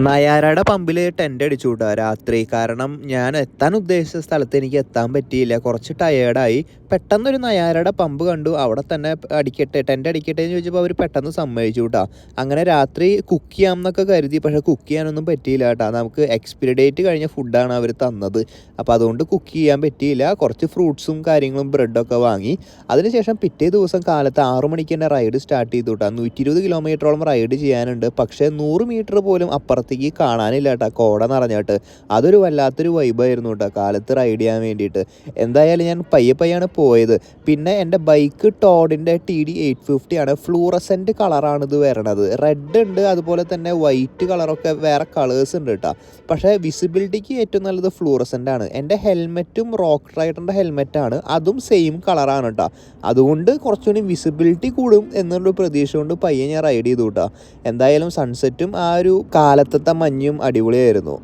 നയാരയുടെ പമ്പിൽ ടെൻ്റ് അടിച്ചു കൂട്ടാ രാത്രി. കാരണം ഞാൻ എത്താൻ ഉദ്ദേശിച്ച സ്ഥലത്ത് എനിക്ക് എത്താൻ പറ്റിയില്ല, കുറച്ച് ടയേർഡായി. പെട്ടെന്നൊരു നയാരയുടെ പമ്പ് കണ്ടു, അവിടെ തന്നെ ടെൻ്റ് അടിക്കട്ടെ എന്ന് ചോദിച്ചപ്പോൾ അവർ പെട്ടെന്ന് സമ്മതിച്ചു കൂട്ടാ. അങ്ങനെ രാത്രി കുക്ക് ചെയ്യാം എന്നൊക്കെ കരുതി, പക്ഷേ കുക്ക് ചെയ്യാനൊന്നും പറ്റിയില്ല കേട്ടോ. നമുക്ക് എക്സ്പിരി ഡേറ്റ് കഴിഞ്ഞ ഫുഡാണ് അവർ തന്നത്, അപ്പോൾ അതുകൊണ്ട് കുക്ക് ചെയ്യാൻ പറ്റിയില്ല. കുറച്ച് ഫ്രൂട്ട്സും കാര്യങ്ങളും ബ്രെഡൊക്കെ വാങ്ങി. അതിനുശേഷം പിറ്റേ ദിവസം കാലത്ത് 6 മണിക്ക് തന്നെ റൈഡ് സ്റ്റാർട്ട് ചെയ്തു കൂട്ടാ. 120 കിലോമീറ്ററോളം റൈഡ് ചെയ്യാനുണ്ട്, പക്ഷേ 100 മീറ്റർ പോലും അപ്പുറത്തേക്ക് കാണാനില്ല കേട്ടോ, കോട നിറഞ്ഞിട്ട്. അതൊരു വല്ലാത്തൊരു വൈബായിരുന്നു കേട്ടോ കാലത്ത് റൈഡ് ചെയ്യാൻ വേണ്ടിയിട്ട്. എന്തായാലും ഞാൻ പയ്യാണ് പോയത്. പിന്നെ എൻ്റെ ബൈക്ക് ടോഡിൻ്റെ TD 850 ആണ്. ഫ്ലൂറസെൻ്റ് കളറാണ് ഇത് വരണത്. റെഡ് ഉണ്ട്, അതുപോലെ തന്നെ വൈറ്റ് കളറൊക്കെ വേറെ കളേഴ്സ് ഉണ്ട് കേട്ടോ. പക്ഷേ വിസിബിലിറ്റിക്ക് ഏറ്റവും നല്ലത് ഫ്ലൂറസെൻ്റ് ആണ്. എൻ്റെ ഹെൽമെറ്റും റോക്ക് റൈഡറിൻ്റെ ഹെൽമെറ്റാണ്, അതും സെയിം കളറാണ് കേട്ടോ. അതുകൊണ്ട് കുറച്ചുകൂടി വിസിബിലിറ്റി കൂടും എന്നുള്ളൊരു പ്രതീക്ഷ കൊണ്ട് പയ്യെ ഞാൻ റൈഡ് ചെയ്തു കേട്ടോ. എന്തായാലും സൺസെറ്റും ആ ഒരു കാലത്തത്തെ മഞ്ഞും അടിപൊളിയായിരുന്നു.